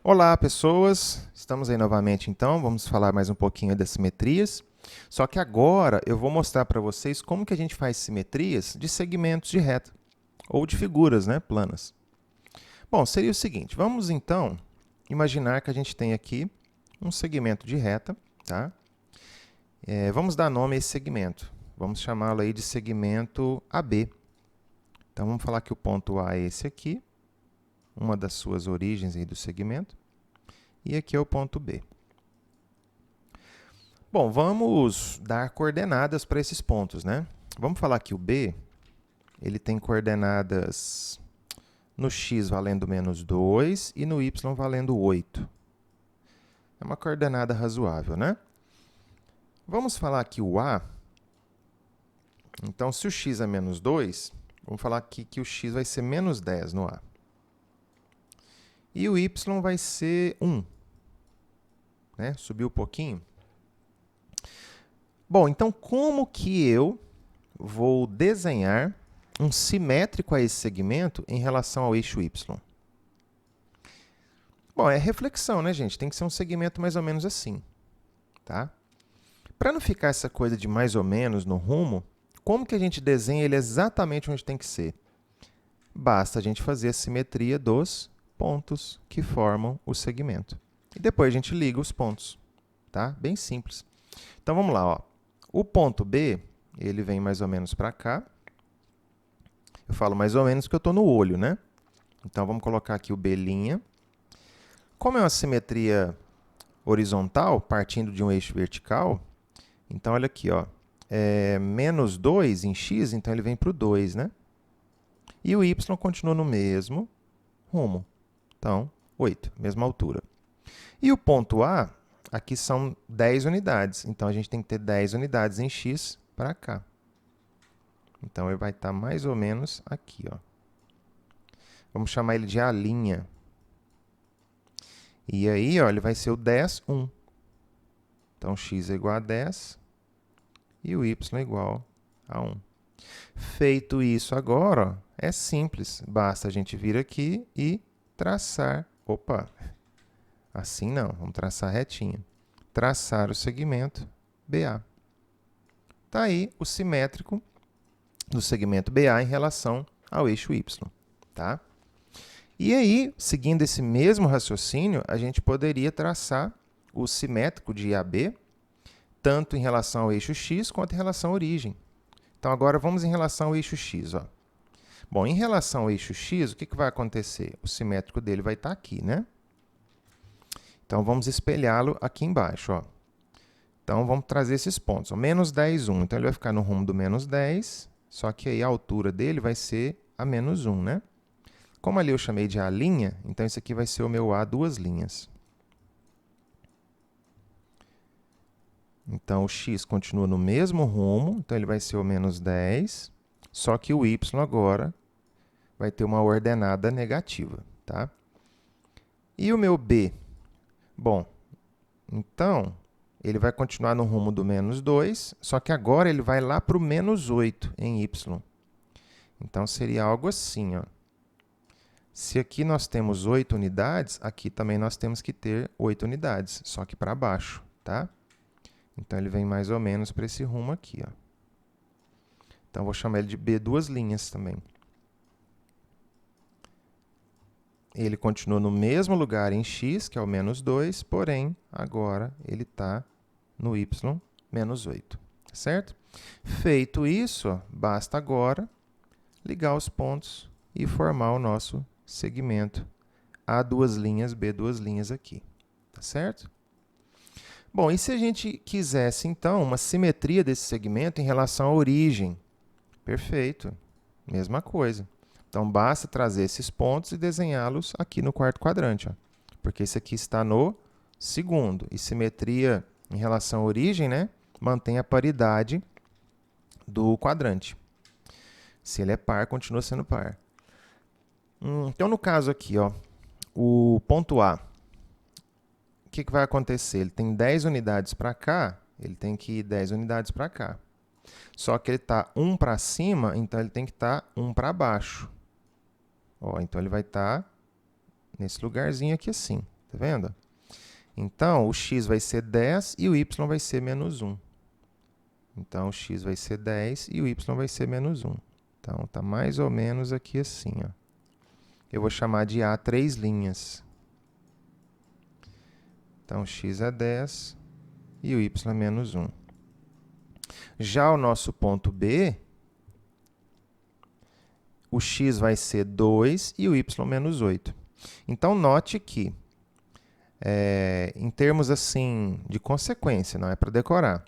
Olá, pessoas! Estamos aí novamente, então. Vamos falar mais um pouquinho das simetrias. Só que agora eu vou mostrar para vocês como que a gente faz simetrias de segmentos de reta, ou de figuras, né, planas. Bom, seria o seguinte, vamos então imaginar que a gente tem aqui um segmento de reta, tá? Vamos dar nome a esse segmento. Vamos chamá-lo aí de segmento AB. Então, vamos falar que o ponto A é esse aqui, uma das suas origens aí do segmento. E aqui é o ponto B. Bom, vamos dar coordenadas para esses pontos, né? Vamos falar que o B ele tem coordenadas no x valendo menos 2 e no y valendo 8. É uma coordenada razoável, né? Vamos falar que o A, então se o x é menos 2, vamos falar aqui que o x vai ser menos 10 no A. E o y vai ser 1. Né? Subiu um pouquinho. Bom, então como que eu vou desenhar um simétrico a esse segmento em relação ao eixo y? Bom, é reflexão, né, gente? Tem que ser um segmento mais ou menos assim, tá? Para não ficar essa coisa de mais ou menos no rumo, como que a gente desenha ele exatamente onde tem que ser? Basta a gente fazer a simetria dos pontos que formam o segmento. E depois a gente liga os pontos, tá? Bem simples. Então, vamos lá, ó. O ponto B, ele vem mais ou menos para cá. Eu falo mais ou menos porque eu estou no olho, né? Então, vamos colocar aqui o B'. Como é uma simetria horizontal, partindo de um eixo vertical, então, olha aqui, ó, menos 2 em x, então ele vem para o 2, né? E o y continua no mesmo rumo. Então, 8, mesma altura. E o ponto A, aqui são 10 unidades. Então, a gente tem que ter 10 unidades em x para cá. Então, ele vai estar mais ou menos aqui, ó. Vamos chamar ele de A'. E aí, ó, ele vai ser o 10, 1. Então, x é igual a 10 e o y é igual a 1. Feito isso agora, ó, é simples. Basta a gente vir aqui e traçar. Opa, assim não, vamos traçar retinho. Traçar o segmento BA. Está aí o simétrico do segmento BA em relação ao eixo y. Tá? E aí, seguindo esse mesmo raciocínio, a gente poderia traçar o simétrico de AB, tanto em relação ao eixo x quanto em relação à origem. Então, agora vamos em relação ao eixo x. Ó. Bom, em relação ao eixo x, o que vai acontecer? O simétrico dele vai estar aqui, né? Então, vamos espelhá-lo aqui embaixo. Ó. Então, vamos trazer esses pontos. Ó. Menos 10, 1. Então, ele vai ficar no rumo do menos 10, só que aí a altura dele vai ser a menos 1, né? Como ali eu chamei de A', então isso aqui vai ser o meu A duas linhas. Então, o x continua no mesmo rumo, então ele vai ser o menos 10, só que o y agora vai ter uma ordenada negativa, tá? E o meu b? Bom, então, ele vai continuar no rumo do menos 2, só que agora ele vai lá para o menos 8 em y. Então, seria algo assim, ó. Se aqui nós temos 8 unidades, aqui também nós temos que ter 8 unidades, só que para baixo, tá? Então, ele vem mais ou menos para esse rumo aqui, ó. Então, vou chamar ele de B duas linhas também. Ele continua no mesmo lugar em x, que é o menos 2, porém, agora ele está no y menos 8, certo? Feito isso, ó, basta agora ligar os pontos e formar o nosso segmento A duas linhas, B duas linhas aqui, tá certo? Bom, e se a gente quisesse, então, uma simetria desse segmento em relação à origem? Perfeito, mesma coisa. Então, basta trazer esses pontos e desenhá-los aqui no quarto quadrante, ó, porque esse aqui está no segundo. E simetria em relação à origem, né, mantém a paridade do quadrante. Se ele é par, continua sendo par. Então, no caso aqui, ó, o ponto A, o que vai acontecer? Ele tem 10 unidades para cá, ele tem que ir 10 unidades para cá. Só que ele está 1 para cima, então ele tem que estar 1 para baixo. Ó, então, ele vai estar nesse lugarzinho aqui assim, Tá vendo? Então, o x vai ser 10 e o y vai ser menos 1. Então, o x vai ser 10 e o y vai ser menos 1. Então, está mais ou menos aqui assim, ó. Eu vou chamar de A 3 linhas. Então, x é 10 e o y é menos 1. Já o nosso ponto B, o x vai ser 2 e o y menos 8. Então, note que, em termos assim de consequência, não é para decorar.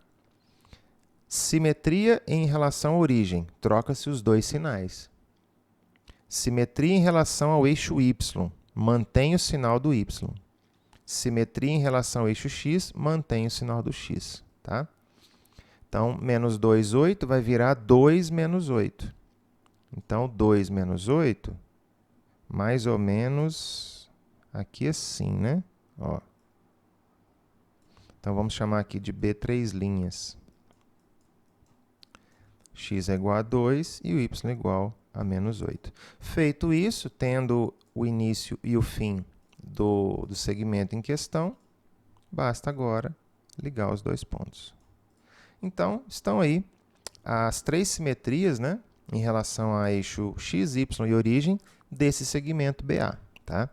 Simetria em relação à origem, troca-se os dois sinais. Simetria em relação ao eixo y, mantém o sinal do y. Simetria em relação ao eixo x, mantém o sinal do x. Tá? Então, menos 2, 8 vai virar 2 menos 8. Então, 2 menos 8, mais ou menos aqui assim, né? Ó. Então, vamos chamar aqui de B 3 linhas. X é igual a 2 e o y é igual a menos 8. Feito isso, tendo o início e o fim do segmento em questão, basta agora ligar os dois pontos. Então, estão aí as três simetrias, né, em relação a eixo x, y e origem desse segmento BA. Tá?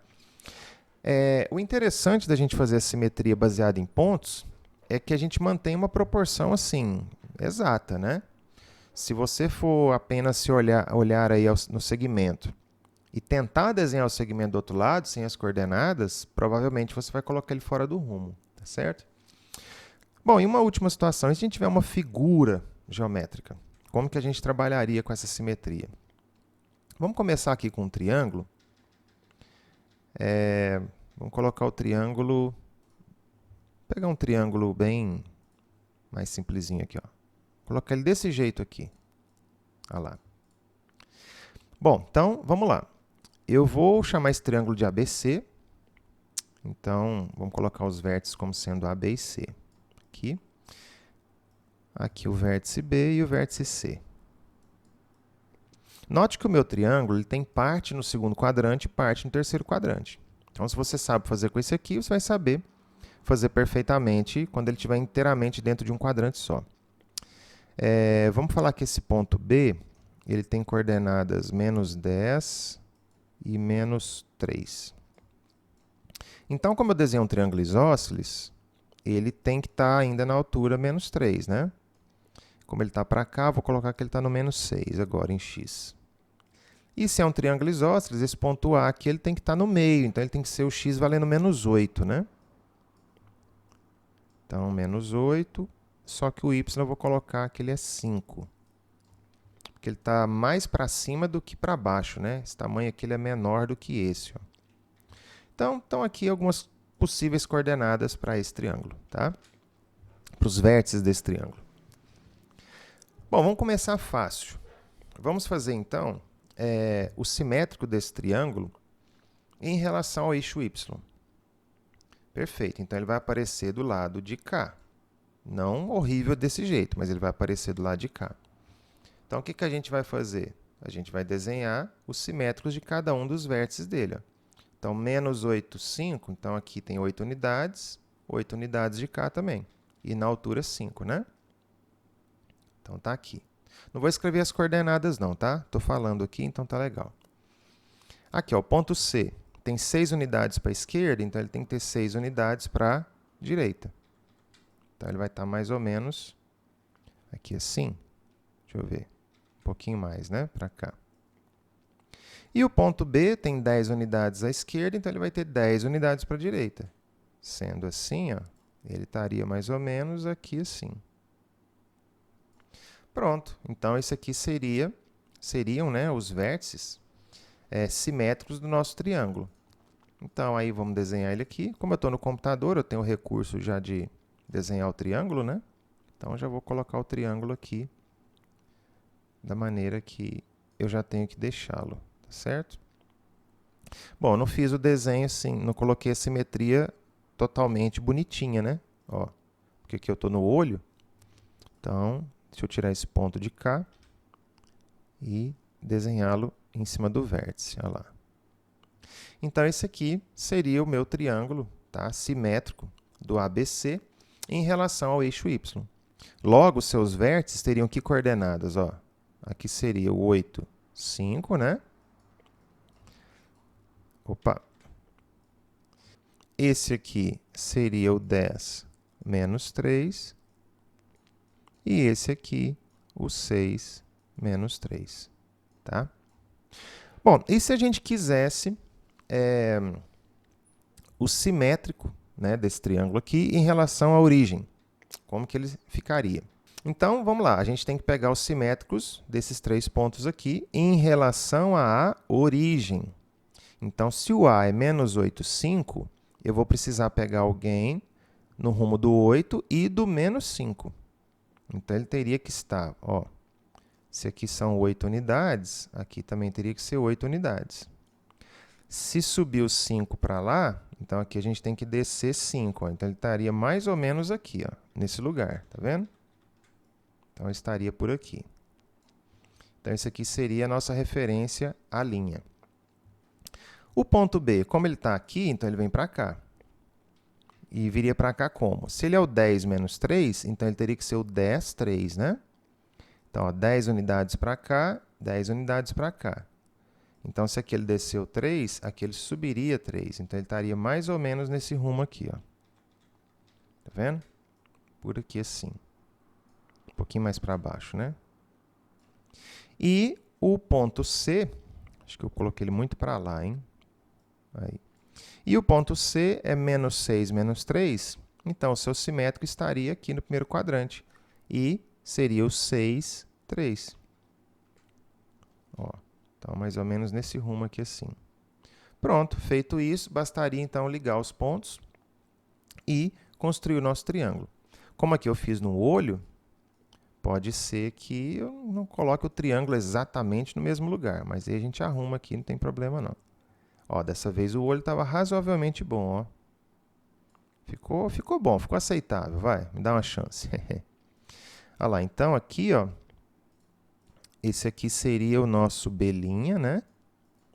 O interessante da gente fazer a simetria baseada em pontos é que a gente mantém uma proporção assim, exata, né? Se você for apenas se olhar aí no segmento e tentar desenhar o segmento do outro lado, sem as coordenadas, provavelmente você vai colocar ele fora do rumo, tá certo? Bom, em uma última situação, se a gente tiver uma figura geométrica, como que a gente trabalharia com essa simetria? Vamos começar aqui com um triângulo. Vamos colocar o triângulo... Pegar um triângulo bem mais simplesinho aqui, ó. Colocar ele desse jeito aqui. Olha lá. Bom, então, vamos lá. Eu vou chamar esse triângulo de ABC. Então, vamos colocar os vértices como sendo A, B e C. Aqui. Aqui o vértice B e o vértice C. Note que o meu triângulo ele tem parte no segundo quadrante e parte no terceiro quadrante. Então, se você sabe fazer com esse aqui, você vai saber fazer perfeitamente quando ele estiver inteiramente dentro de um quadrante só. Vamos falar que esse ponto B ele tem coordenadas menos 10 e menos 3. Então, como eu desenho um triângulo isósceles, ele tem que estar ainda na altura menos 3, né? Como ele está para cá, vou colocar que ele está no menos 6 agora em x. E se é um triângulo isósceles, esse ponto A aqui ele tem que estar no meio, então ele tem que ser o x valendo menos 8, né? Então, menos 8, só que o y eu vou colocar que ele é 5. Porque ele está mais para cima do que para baixo, né? Esse tamanho aqui ele é menor do que esse. Ó. Então, estão aqui algumas possíveis coordenadas para esse triângulo, tá? Para os vértices desse triângulo. Bom, vamos começar fácil. Vamos fazer, então, o simétrico desse triângulo em relação ao eixo y. Perfeito. Então, ele vai aparecer do lado de cá. Não horrível desse jeito, mas ele vai aparecer do lado de cá. Então, o que a gente vai fazer? A gente vai desenhar os simétricos de cada um dos vértices dele. Ó. Então, menos 8, 5. Então, aqui tem 8 unidades de cá também. E na altura 5, né? Então, está aqui. Não vou escrever as coordenadas não, tá? Estou falando aqui, então tá legal. Aqui, ó, o ponto C. Tem 6 unidades para a esquerda, então ele tem que ter 6 unidades para a direita. Então, ele vai estar mais ou menos aqui assim. Deixa eu ver. Um pouquinho mais, né? Para cá. E o ponto B tem 10 unidades à esquerda, então ele vai ter 10 unidades para a direita. Sendo assim, ó, ele estaria mais ou menos aqui assim. Pronto. Então, esse aqui seriam, né, os vértices simétricos do nosso triângulo. Então, aí vamos desenhar ele aqui. Como eu estou no computador, eu tenho o recurso já de desenhar o triângulo, né? Então, já vou colocar o triângulo aqui da maneira que eu já tenho que deixá-lo, tá certo? Bom, eu não fiz o desenho assim, não coloquei a simetria totalmente bonitinha, né? Ó, porque aqui eu estou no olho. Então, deixa eu tirar esse ponto de cá e desenhá-lo em cima do vértice. Olha lá. Então, esse aqui seria o meu triângulo tá? Simétrico do ABC em relação ao eixo Y. Logo, seus vértices teriam que coordenadas? Ó, aqui seria o 8, 5, né? Opa! Esse aqui seria o 10, menos 3. E esse aqui, o 6, menos 3. Tá? Bom, e se a gente quisesse o simétrico, né, desse triângulo aqui em relação à origem? Como que ele ficaria? Então, vamos lá. A gente tem que pegar os simétricos desses 3 pontos aqui em relação à origem. Então, se o A é menos 8, 5, eu vou precisar pegar alguém no rumo do 8 e do menos 5. Então, ele teria que estar, ó, se aqui são 8 unidades, aqui também teria que ser 8 unidades. Se subir o 5 para lá, então aqui a gente tem que descer 5. Ó. Então, ele estaria mais ou menos aqui, ó, nesse lugar, tá vendo? Então, ele estaria por aqui. Então, isso aqui seria a nossa referência à linha. O ponto B, como ele está aqui, então ele vem para cá. E viria para cá como? Se ele é o 10 menos 3, então ele teria que ser o 10, 3, né? Então, ó, 10 unidades para cá, 10 unidades para cá. Então, se aqui ele desceu 3, aqui ele subiria 3. Então, ele estaria mais ou menos nesse rumo aqui, ó. Tá vendo? Por aqui assim. Um pouquinho mais para baixo, né? E o ponto C, acho que eu coloquei ele muito para lá, hein? Aí. E o ponto C é menos 6, menos 3. Então, o seu simétrico estaria aqui no primeiro quadrante. E seria o 6, 3. Ó, então, mais ou menos nesse rumo aqui assim. Pronto, feito isso, bastaria então ligar os pontos e construir o nosso triângulo. Como aqui eu fiz no olho, pode ser que eu não coloque o triângulo exatamente no mesmo lugar, mas aí a gente arruma aqui, não tem problema não. Ó, dessa vez o olho estava razoavelmente bom, ó. Ficou bom, ficou aceitável, vai, me dá uma chance. Olha lá, então aqui, ó, esse aqui seria o nosso B', né?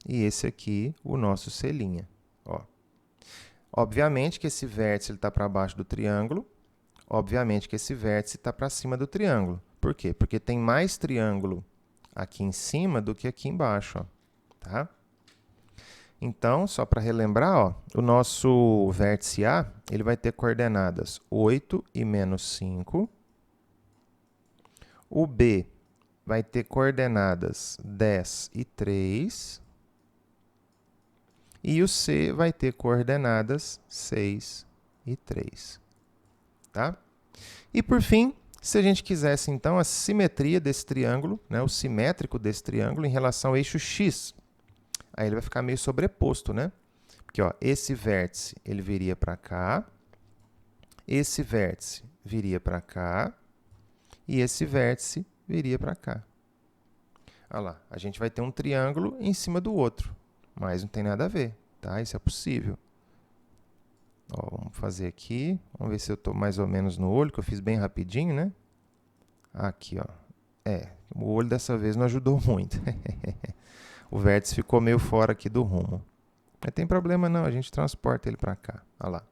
E esse aqui, o nosso C', ó. Obviamente que esse vértice está para baixo do triângulo, obviamente que esse vértice está para cima do triângulo. Por quê? Porque tem mais triângulo aqui em cima do que aqui embaixo, ó, tá? Então, só para relembrar, ó, o nosso vértice A ele vai ter coordenadas 8 e menos 5. O B vai ter coordenadas 10 e 3. E o C vai ter coordenadas 6 e 3. Tá? E, por fim, se a gente quisesse, então, a simetria desse triângulo, né, o simétrico desse triângulo em relação ao eixo X, aí ele vai ficar meio sobreposto, né? Porque ó, esse vértice ele viria para cá, esse vértice viria para cá e esse vértice viria para cá. Olha lá, a gente vai ter um triângulo em cima do outro, mas não tem nada a ver, tá? Isso é possível. Ó, vamos fazer aqui, vamos ver se eu estou mais ou menos no olho, que eu fiz bem rapidinho, né? Aqui, ó. O olho dessa vez não ajudou muito. O vértice ficou meio fora aqui do rumo. Não tem problema não, a gente transporta ele para cá. Olha lá.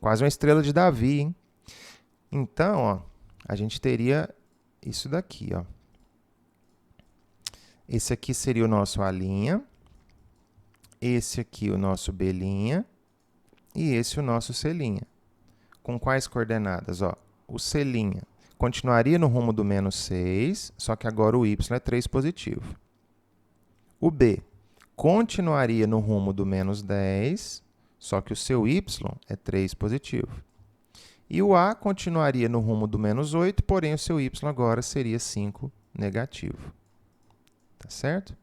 Quase uma estrela de Davi, hein? Então, ó, a gente teria isso daqui, ó. Esse aqui seria o nosso A', esse aqui o nosso B' e esse o nosso C'. Com quais coordenadas? Ó, o C' continuaria no rumo do menos 6, só que agora o y é 3 positivo. O B continuaria no rumo do menos 10, só que o seu y é 3 positivo. E o A continuaria no rumo do menos 8, porém o seu y agora seria 5 negativo. Tá certo?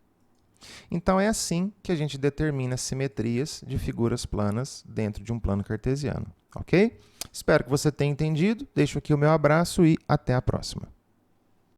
Então, é assim que a gente determina simetrias de figuras planas dentro de um plano cartesiano. Ok? Espero que você tenha entendido. Deixo aqui o meu abraço e até a próxima.